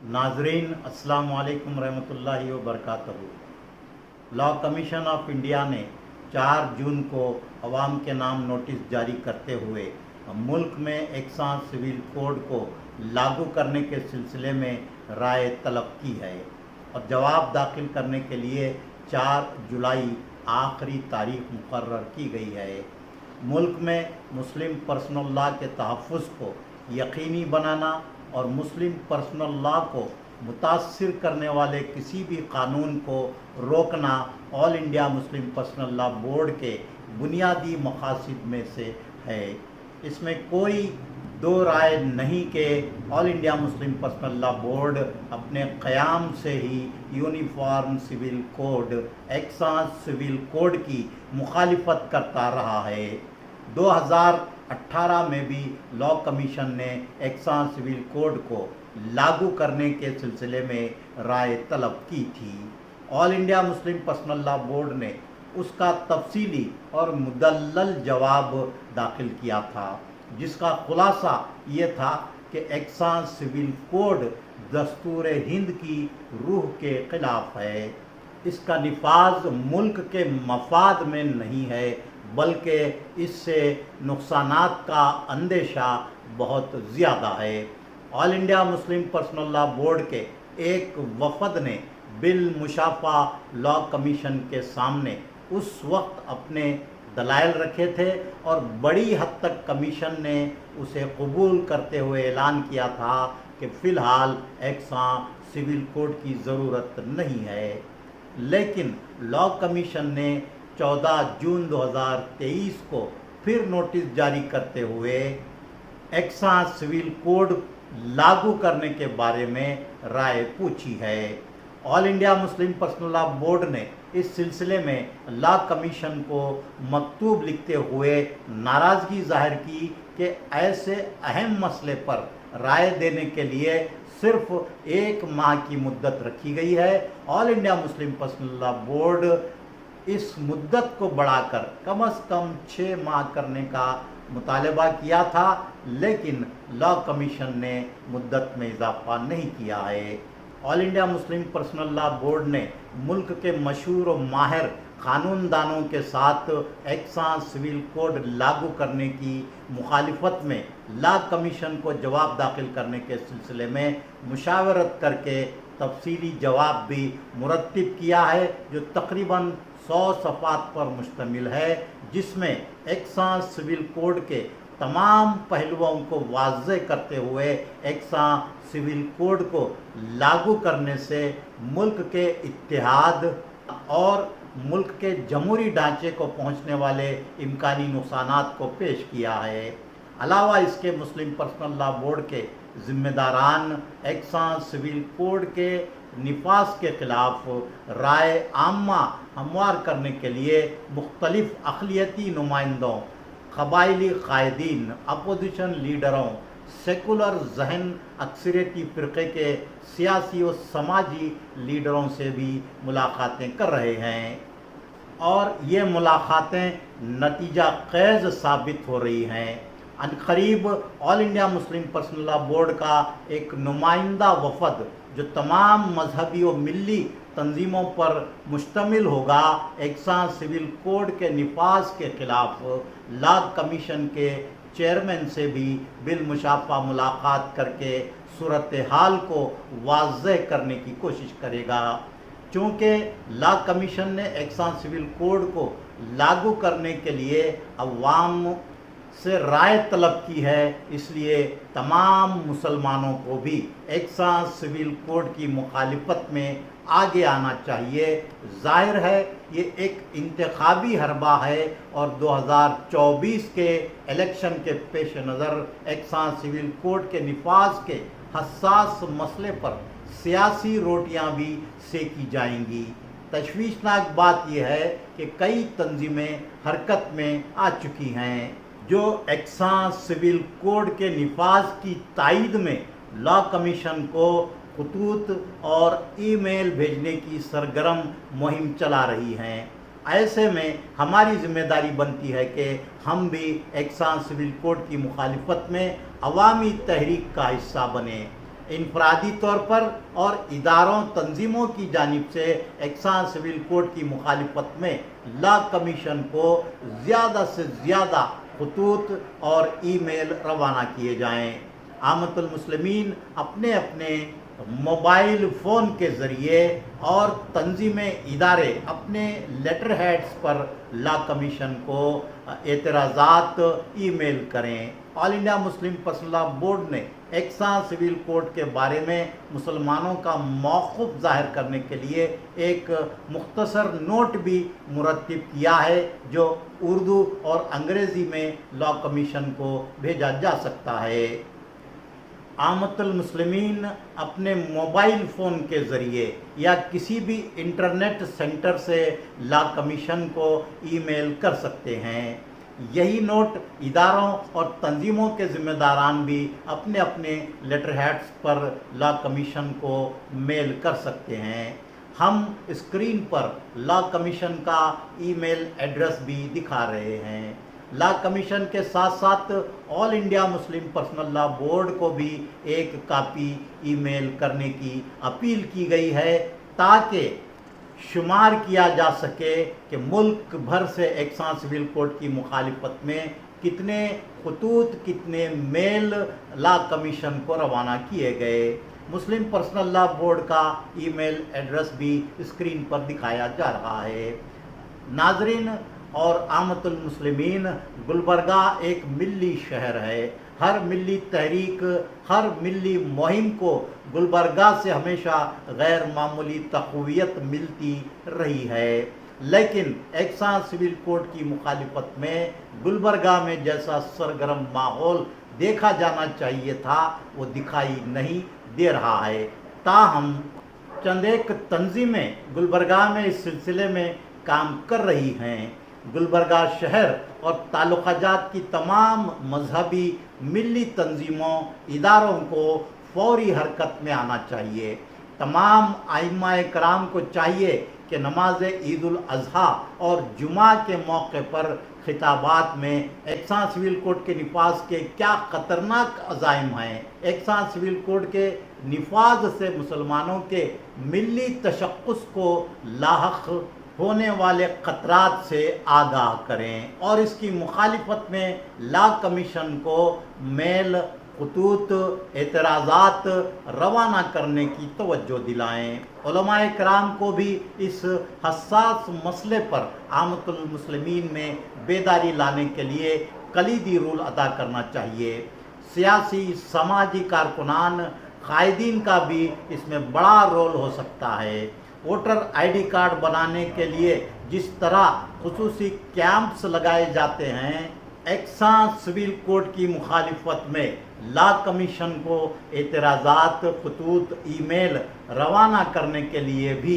नाजरीन अस्सलाम वालेकुम रहमतुल्लाहि व बरकातहू। लॉ कमीशन ऑफ इंडिया ने 4 जून को अवाम के नाम नोटिस जारी करते हुए मुल्क में एक्सां सिविल कोड को लागू करने के सिलसिले में राय तलब की है और जवाब दाखिल करने के लिए 4 जुलाई आखिरी तारीख मुकर्रर की गई है। मुल्क में मुस्लिम पर्सनल लॉ के तहफ़्फ़ुज़ को यकीनी बनाना और मुस्लिम पर्सनल लॉ को मुतासिर करने वाले किसी भी कानून को रोकना all India Muslim personal law board के बुनियादी मकासद में से है। इसमें कोई दो राय नहीं कि all India Muslim personal law board अपने क़याम से ही यूनिफॉर्म सिविल कोड एक्सां सिविल कोड की मुखालिफत करता रहा है। 2018 में भी लॉ कमीशन ने एक्सां सिविल कोड को लागू करने के सिलसिले में राय तलब की थी। All India Muslim personal law board ने उसका तफसीली और मुदल्लल जवाब दाखिल किया था, जिसका खुलासा ये था कि एक्सां सिविल कोड दस्तूर हिंद की रूह के ख़िलाफ़ है। इसका निफाज मुल्क के मफाद में नहीं है, बल्कि इससे नुकसानात का अंदेशा बहुत ज़्यादा है। All India Muslim personal law board के एक वफद ने बिल मुशाफा लॉ कमीशन के सामने उस वक्त अपने दलाइल रखे थे और बड़ी हद तक कमीशन ने उसे कबूल करते हुए ऐलान किया था कि फ़िलहाल एक्सां सिविल कोड की ज़रूरत नहीं है। लेकिन लॉ कमीशन ने 14 जून 2023 को फिर नोटिस जारी करते हुए एक्सां सिविल कोड लागू करने के बारे में राय पूछी है। All India Muslim personal law board ने इस सिलसिले में लॉ कमीशन को मकतूब लिखते हुए नाराज़गी जाहिर की कि ऐसे अहम मसले पर राय देने के लिए सिर्फ 1 माह की मुद्दत रखी गई है। All India Muslim personal law board इस मुद्दत को बढ़ाकर कम से कम 6 माह करने का मुतालबा किया था, लेकिन लॉ कमीशन ने मुद्दत में इजाफा नहीं किया है। All India Muslim personal law board ने मुल्क के मशहूर और माहिर कानूनदानों के साथ एक्सां सिविल कोड लागू करने की मुखालिफत में लॉ कमीशन को जवाब दाखिल करने के सिलसिले में मुशावरत करके तफसीली जवाब भी मुरत्तिब किया है, जो तकरीबन 100 सफ़ात पर मुश्तमिल है, जिसमें एक्सां सिविल कोड के तमाम पहलुओं को वाज़े करते हुए एक्सां सिविल कोड को लागू करने से मुल्क के इत्तेहाद और मुल्क के जमहूरी ढांचे को पहुंचने वाले इम्कानी नुकसानात को पेश किया है। अलावा इसके मुस्लिम पर्सनल लॉ बोर्ड के ज़िम्मेदारान एक्सां सिविल कोड के निफाज के ख़िलाफ़ राय आम्मा हमवार करने के लिए मुख्तलिफ अक़लियती नुमाइंदों, क़बाइली क़ायदीन, अपोजिशन लीडरों, सेकुलर जहन अक्सरियती फ़िरक़े के सियासी और समाजी लीडरों से भी मुलाक़ातें कर रहे हैं और ये मुलाक़ातें नतीजा ख़ेज़ साबित हो रही हैं। अनक़रीब all India Muslim personal law board का एक नुमाइंदा वफ़द जो तमाम मजहबी और मिली तंजीमों पर मुश्तमिल होगा, एक्सां सिविल कोड के निफाज के ख़िलाफ़ लॉ कमीशन के चेयरमैन से भी बिल मुशाफा मुलाकात करके सूरत हाल को वाज़ेह करने की कोशिश करेगा। चूँकि लॉ कमीशन ने एक्सां सिविल कोड को लागू करने के लिए अवाम से राय तलब की है, इसलिए तमाम मुसलमानों को भी एक्सां सिविल कोड की मुखालिफत में आगे आना चाहिए। जाहिर है ये एक इंतखाबी हरबा है और 2024 के इलेक्शन के पेश नज़र एक्सां सिविल कोड के निफाज के हसास मसले पर सियासी रोटियां भी सेकी जाएंगी। तशवीशनाक बात यह है कि कई तंजीमें हरकत में आ चुकी हैं जो एक्सां सिविल कोड के निफाज की तायद में लॉ कमीशन को खतूत और ईमेल भेजने की सरगर्म मुहिम चला रही हैं। ऐसे में हमारी जिम्मेदारी बनती है कि हम भी एक्सां सिविल कोड की मुखालिफत में अवामी तहरीक का हिस्सा बने। इनफरादी तौर पर और इदारों तंजीमों की जानिब से एक्सान सिविल कोड की मुखालिफत में लॉ कमीशन को ज़्यादा से ज़्यादा खतूत और ईमेल रवाना किए जाएँ। आमतुल मुस्लिमीन अपने अपने मोबाइल फ़ोन के ज़रिए और तंजीमें इदारे अपने लेटर हेड्स पर लॉ कमीशन को एतराज़ात ईमेल करें। All India Muslim personal law board ने एक्सान सिविल कोड के बारे में मुसलमानों का मौक़िफ़ ज़ाहिर करने के लिए एक मुख्तसर नोट भी मुरत्तिब किया है, जो उर्दू और अंग्रेज़ी में लॉ कमीशन को भेजा जा सकता है। आमतुल मुस्लिमीन अपने मोबाइल फ़ोन के ज़रिए या किसी भी इंटरनेट सेंटर से लॉ कमीशन को ईमेल कर सकते हैं। यही नोट इदारों और तंजीमों के ज़िम्मेदारान भी अपने अपने लेटर हेड्स पर लॉ कमीशन को मेल कर सकते हैं। हम स्क्रीन पर लॉ कमीशन का ईमेल एड्रेस भी दिखा रहे हैं। लॉ कमीशन के साथ साथ all India Muslim personal law board को भी एक कापी ईमेल करने की अपील की गई है, ताकि शुमार किया जा सके कि मुल्क भर से एक्सान सिविल कोड की मुखालिफत में कितने खतूत, कितने मेल लॉ कमीशन को रवाना किए गए। मुस्लिम पर्सनल लॉ बोर्ड का ईमेल एड्रेस भी स्क्रीन पर दिखाया जा रहा है। नाजरीन और आमतुल मुस्लिमीन, गुलबर्गा एक मिल्ली शहर है। हर मिल्ली तहरीक, हर मिल्ली मुहिम को गुलबर्गा से हमेशा गैर मामूली तक़वियत मिलती रही है, लेकिन एक्सान सिविल कोड की मुखालिफत में गुलबर्गा में जैसा सरगर्म माहौल देखा जाना चाहिए था, वो दिखाई नहीं दे रहा है। ताहम चंद एक तंजीमें गुलबर्गा में इस सिलसिले में काम कर रही हैं। गुलबर्गा शहर और ताल्लुकात की तमाम मजहबी मिली तंजीमों, इदारों को फौरी हरकत में आना चाहिए। तमाम आइम्मा कराम को चाहिए कि नमाज ईद-उल अज़हा और जुमा के मौके पर खिताबात में एक्सान सिविल कोड के निफाज के क्या ख़तरनाक अज़ाइम हैं, एक्सान सिविल कोड के निफाज से मुसलमानों के मिली तशक्कुस को लाहक होने वाले ख़तरात से आगाह करें और इसकी मुखालिफत में लॉ कमीशन को मेल, खतूत, एतराज़ात रवाना करने की तवज्जो दिलाएँ। उलमाए कराम को भी इस हसास मसले पर आमतुल मुस्लिमीन में बेदारी लाने के लिए कलीदी रोल अदा करना चाहिए। सियासी, समाजी कारकुनान, कायदीन का भी इसमें बड़ा रोल हो सकता है। वोटर आईडी कार्ड बनाने के लिए जिस तरह खुसूसी कैंप्स लगाए जाते हैं, एक्सान सिविल कोड की मुखालिफत में लॉ कमीशन को एतराज़ात, खतूत, ईमेल रवाना करने के लिए भी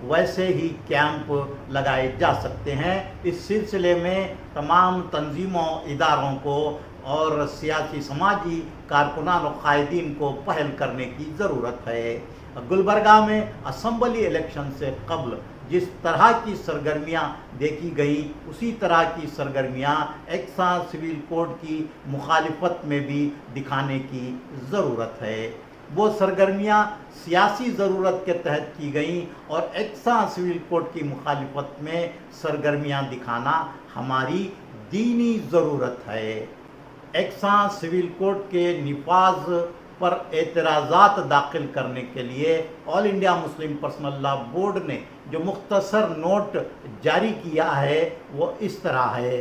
वैसे ही कैंप लगाए जा सकते हैं। इस सिलसिले में तमाम तंजीमों, इदारों को और सियासी समाजी कारकुनान और कायदीन को पहल करने की ज़रूरत है। गुलबर्गा में असम्बली इलेक्शन से कबल जिस तरह की सरगर्मियाँ देखी गई, उसी तरह की सरगर्मियाँ एक्सान सिविल कोड की मुखालिफत में भी दिखाने की ज़रूरत है। वो सरगर्मियाँ सियासी ज़रूरत के तहत की गई और एक्सान सिविल कोड की मुखालिफत में सरगर्मियाँ दिखाना हमारी दीनी ज़रूरत है। एक्सान सिविल कोड के निफाज पर एतराज़ात दाखिल करने के लिए all India Muslim personal law board ने जो मुख्तसर नोट जारी किया है वो इस तरह है।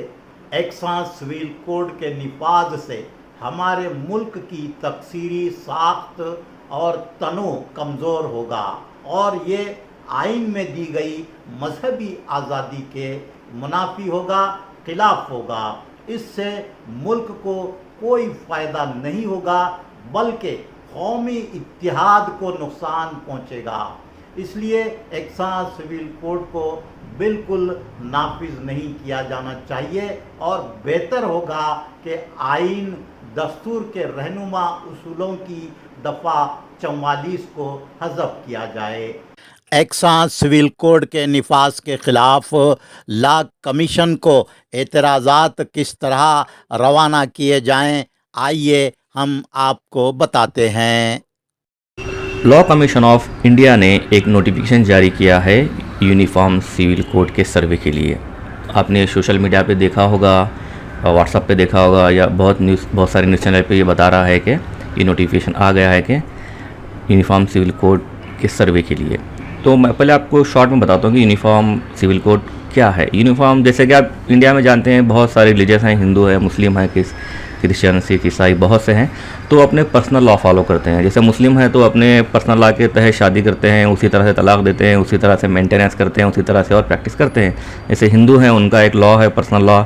एक्सान सिविल कोड के निफाज से हमारे मुल्क की तकसीरी साख्त और तनो कमज़ोर होगा और ये आइन में दी गई मजहबी आज़ादी के मुनाफी होगा, खिलाफ होगा। इससे मुल्क को कोई फ़ायदा नहीं होगा, बल्कि कौमी इत्तिहाद को नुकसान पहुँचेगा। इसलिए एक्सान सिविल कोड को बिल्कुल नाफिज नहीं किया जाना चाहिए और बेहतर होगा कि आइन दस्तूर के रहनुमा उसूलों की दफ़ा 44 को हज़फ किया जाए। एक्सान सिविल कोड के निफाज के ख़िलाफ़ लॉ कमीशन को एतराज़ात किस तरह रवाना किए जाएं, आइए हम आपको बताते हैं। लॉ कमीशन ऑफ इंडिया ने एक नोटिफिकेशन जारी किया है यूनिफॉर्म सिविल कोड के सर्वे के लिए। आपने सोशल मीडिया पे देखा होगा, व्हाट्सएप पे देखा होगा, या बहुत सारे न्यूज़ चैनल पे ये बता रहा है कि ये नोटिफिकेशन आ गया है कि यूनिफॉर्म सिविल कोड के सर्वे के लिए। तो मैं पहले आपको शॉर्ट में बताता हूँ कि यूनिफॉर्म सिविल कोड क्या है। यूनिफॉर्म, जैसे कि आप इंडिया में जानते हैं, बहुत सारे रिलीजियस हैं, हिंदू है, मुस्लिम है, क्रिश्चियन, सिख, ईसाई, बहुत से हैं, तो अपने पर्सनल लॉ फॉलो करते हैं। जैसे मुस्लिम है तो अपने पर्सनल लॉ के तहत शादी करते हैं, उसी तरह से तलाक देते हैं, उसी तरह से मेंटेनेंस करते हैं, उसी तरह से और प्रैक्टिस करते हैं। जैसे हिंदू हैं, उनका एक लॉ है पर्सनल लॉ,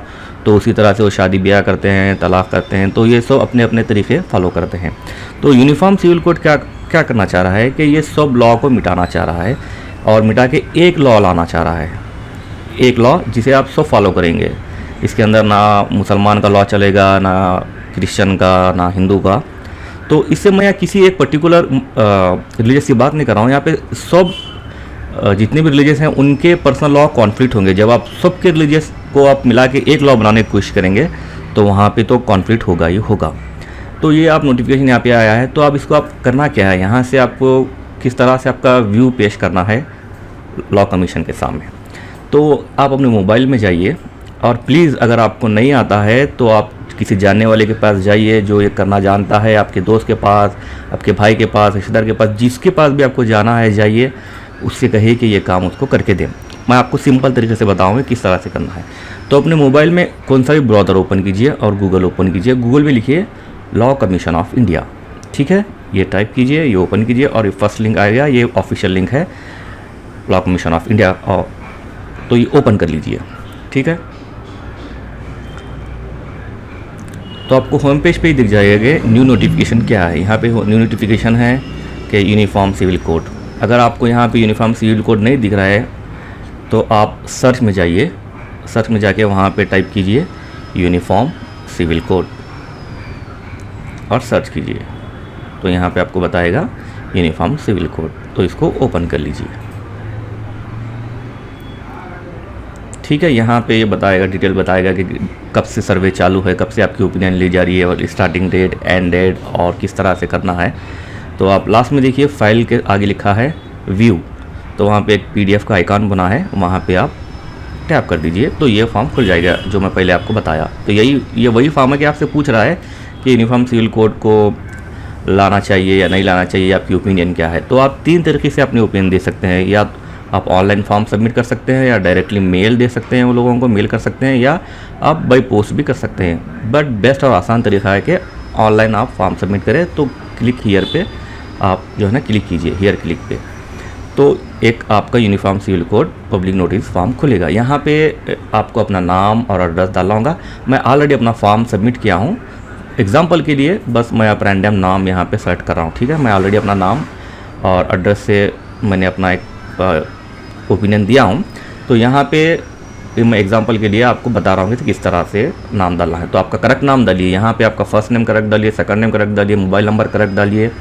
तो उसी तरह से वो शादी ब्याह करते हैं, तलाक करते हैं, तो ये सब अपने अपने तरीके फॉलो करते हैं। तो यूनिफॉर्म सिविल कोड क्या करना चाह रहा है कि ये सब लॉ को मिटाना चाह रहा है और मिटा के एक लॉ लाना चाह रहा है, एक लॉ जिसे आप सब फॉलो करेंगे। इसके अंदर ना मुसलमान का लॉ चलेगा, ना क्रिश्चियन का, ना हिंदू का। तो इससे मैं किसी एक पर्टिकुलर रिलीजियस की बात नहीं कर रहा हूँ, यहाँ पे सब जितने भी रिलीजियस हैं उनके पर्सनल लॉ कॉन्फ्लिक्ट होंगे। जब आप सबके रिलीजियस को आप मिला के एक लॉ बनाने की कोशिश करेंगे तो वहाँ पे तो कॉन्फ्लिक्ट होगा ही होगा। तो ये आप नोटिफिकेशन यहाँ पे आया है, तो अब इसको आप करना क्या है, यहाँ से आपको किस तरह से आपका व्यू पेश करना है लॉ कमीशन के सामने। तो आप अपने मोबाइल में जाइए और प्लीज़ अगर आपको नहीं आता है तो आप किसी जानने वाले के पास जाइए जो ये करना जानता है, आपके दोस्त के पास, आपके भाई के पास, रिश्तेदार के पास, जिसके पास भी आपको जाना है जाइए, उससे कहिए कि ये काम उसको करके दें। मैं आपको सिंपल तरीके से बताऊँगा किस तरह से करना है। तो अपने मोबाइल में कौन सा भी ब्राउज़र ओपन कीजिए और गूगल ओपन कीजिए। गूगल में लिखिए लॉ कमीशन ऑफ इंडिया, ठीक है, ये टाइप कीजिए, ये ओपन कीजिए और ये फर्स्ट लिंक आएगा, ये ऑफिशियल लिंक है लॉ कमीशन ऑफ इंडिया, और तो ये ओपन कर लीजिए, ठीक है। तो आपको होम पेज पे ही दिख जाएगा कि न्यू नोटिफिकेशन क्या है। यहाँ पे न्यू नोटिफिकेशन है कि यूनिफॉर्म सिविल कोड। अगर आपको यहाँ पे यूनिफॉर्म सिविल कोड नहीं दिख रहा है तो आप सर्च में जाइए, सर्च में जाके वहाँ पे टाइप कीजिए यूनिफॉर्म सिविल कोड और सर्च कीजिए, तो यहाँ पे आपको बताएगा यूनिफॉर्म सिविल कोड। तो इसको ओपन कर लीजिए, ठीक है। यहाँ पे ये बताएगा, डिटेल बताएगा कि कब से सर्वे चालू है, कब से आपकी ओपिनियन ली जा रही है, और स्टार्टिंग डेट, एंड डेट, और किस तरह से करना है। तो आप लास्ट में देखिए फाइल के आगे लिखा है व्यू, तो वहाँ पे एक PDF का आइकॉन बना है, वहाँ पे आप टैप कर दीजिए तो ये फॉर्म खुल जाएगा जो मैं पहले आपको बताया। तो ये वही फॉर्म है कि आपसे पूछ रहा है कि यूनिफॉर्म सिविल कोड को लाना चाहिए या नहीं लाना चाहिए, आपकी ओपिनियन क्या है। तो आप 3 तरीके से अपनी ओपिनियन दे सकते हैं, या आप ऑनलाइन फॉर्म सबमिट कर सकते हैं, या डायरेक्टली मेल दे सकते हैं, वो लोगों को मेल कर सकते हैं, या आप बाई पोस्ट भी कर सकते हैं। बट बेस्ट और आसान तरीका है कि ऑनलाइन आप फॉर्म सबमिट करें। तो क्लिक हियर पे आप जो है ना क्लिक कीजिए, हियर क्लिक पे, तो एक आपका uniform civil code public notice form खुलेगा। यहाँ पे आपको अपना नाम और एड्रेस डालना होगा। मैं ऑलरेडी अपना फॉर्म सबमिट किया हूँ, एग्जाम्पल के लिए बस मैं आप रैंडम नाम यहाँ पे सेलेक्ट कर रहा हूँ, ठीक है। मैं ऑलरेडी अपना नाम और एड्रेस से मैंने अपना एक ओपिनियन दिया हूँ। तो यहाँ पे मैं एग्जांपल के लिए आपको बता रहा हूँ कि किस तरह से नाम डालना है। तो आपका करेक्ट नाम डालिए, यहाँ पे आपका फर्स्ट नेम करेक्ट डालिए, सेकंड नेम करेक्ट डालिए, मोबाइल नंबर करेक्ट डालिए,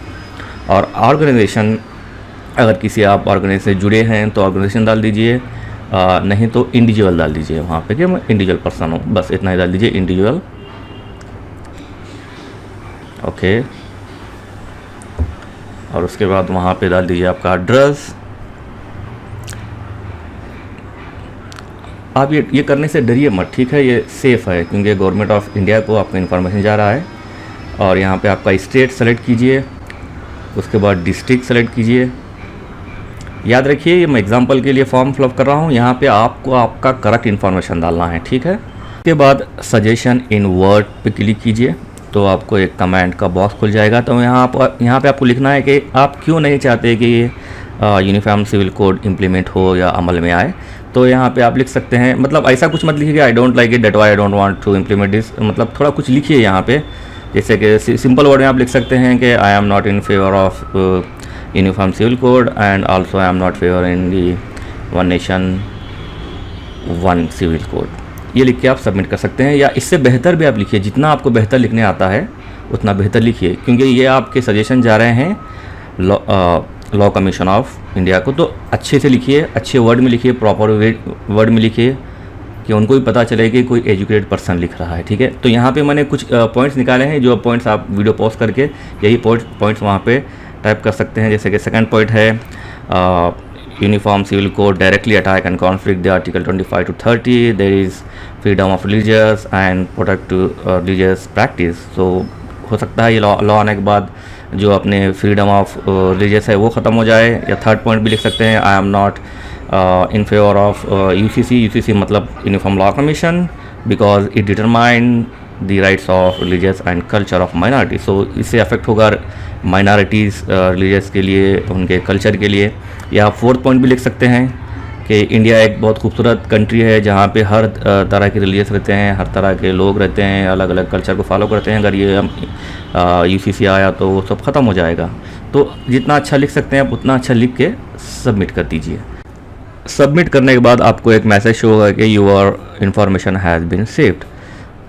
और ऑर्गेनाइजेशन, अगर किसी आप ऑर्गेनाइजेशन से जुड़े हैं तो ऑर्गेनाइजेशन डाल दीजिए, नहीं तो इंडिविजुअल डाल दीजिए वहाँ पे कि मैं इंडिविजुअल पर्सन हूँ, बस इतना ही डाल दीजिए, इंडिविजुअल, ओके। और उसके बाद वहाँ पे डाल दीजिए आपका एड्रेस। आप ये करने से डरिए मत, ठीक है, ये सेफ़ है क्योंकि गवर्नमेंट ऑफ इंडिया को आपका इन्फॉर्मेशन जा रहा है। और यहाँ पे आपका स्टेट सेलेक्ट कीजिए, उसके बाद डिस्ट्रिक्ट सेलेक्ट कीजिए। याद रखिए ये मैं एग्जांपल के लिए फॉर्म फिलअप कर रहा हूँ, यहाँ पे आपको आपका करेक्ट इन्फॉर्मेशन डालना है, ठीक है। उसके बाद सजेशन इन वर्ड पे क्लिक कीजिए, तो आपको एक कमेंट का बॉक्स खुल जाएगा। तो यहाँ पे आपको लिखना है कि आप क्यों नहीं चाहते कि ये यूनिफॉर्म सिविल कोड इम्प्लीमेंट हो या अमल में आए। तो यहाँ पे आप लिख सकते हैं, मतलब ऐसा कुछ मत लिखिए I don't like it, that why I don't want to implement this, मतलब थोड़ा कुछ लिखिए यहाँ पे। जैसे कि सिंपल वर्ड में आप लिख सकते हैं कि I am not in favour of uniform civil code and also I am not favour in the one nation one civil code. ये लिख के आप सबमिट कर सकते हैं, या इससे बेहतर भी आप लिखिए, जितना आपको बेहतर लिखने आता है उतना बेहतर लिखिए, क्योंकि ये आपके सजेशन जा रहे हैं लॉ कमीशन ऑफ इंडिया को। तो अच्छे से लिखिए, अच्छे वर्ड में लिखिए, प्रॉपर वर्ड में लिखिए कि उनको भी पता चले कि कोई एजुकेटेड पर्सन लिख रहा है, ठीक है। तो यहाँ पे मैंने कुछ पॉइंट्स निकाले हैं, जो पॉइंट्स आप वीडियो पॉज करके यही पॉइंट्स वहाँ पे टाइप कर सकते हैं। जैसे कि सेकंड पॉइंट है uniform civil code directly attack and conflict the article 25 to 30, there is freedom of religious and protect to religious practice. तो हो सकता है ये लॉ आने के बाद जो अपने फ्रीडम ऑफ रिलीजियस है वो ख़त्म हो जाए। या थर्ड पॉइंट भी लिख सकते हैं, I am not in favour of UCC मतलब uniform law commission because it determine the rights of religious and culture of minority. So इससे अफेक्ट होगा माइनॉरिटीज़ रिलीजियस के लिए, उनके कल्चर के लिए। या फोर्थ पॉइंट भी लिख सकते हैं कि इंडिया एक बहुत खूबसूरत कंट्री है जहाँ पे हर तरह के रिलीजियस रहते हैं, हर तरह के लोग रहते हैं, अलग अलग कल्चर को फॉलो करते हैं। अगर ये यूसीसी आया तो वो सब ख़त्म हो जाएगा। तो जितना अच्छा लिख सकते हैं आप उतना अच्छा लिख के सबमिट कर दीजिए। सबमिट करने के बाद आपको एक मैसेज शो होगा कि your information has been saved.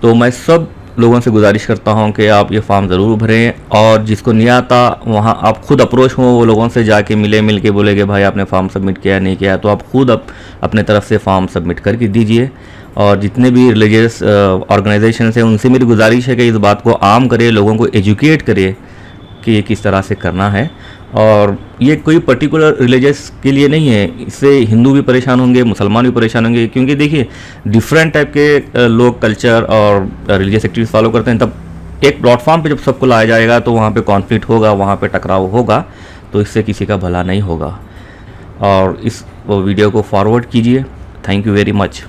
तो मैं सब लोगों से गुजारिश करता हूं कि आप ये फॉर्म ज़रूर भरें, और जिसको नहीं आता वहां आप खुद अप्रोच हों, वो लोगों से जाके मिल के बोले कि भाई आपने फॉर्म सबमिट किया नहीं किया, तो आप खुद अपने तरफ से फॉर्म सबमिट करके दीजिए। और जितने भी रिलीजियस ऑर्गेनाइजेशन हैं उनसे मेरी गुजारिश है कि इस बात को आम करें, लोगों को एजुकेट करें कि ये किस तरह से करना है। और ये कोई पर्टिकुलर रिलीजियस के लिए नहीं है, इससे हिंदू भी परेशान होंगे, मुसलमान भी परेशान होंगे, क्योंकि देखिए डिफरेंट टाइप के लोग कल्चर और रिलीजियस एक्टिविटीज़ फॉलो करते हैं। तब एक प्लेटफॉर्म पे जब सबको लाया जाएगा तो वहाँ पे कॉन्फ्लिक्ट होगा, वहाँ पे टकराव होगा, तो इससे किसी का भला नहीं होगा। और इस वीडियो को फॉरवर्ड कीजिए। Thank you very much.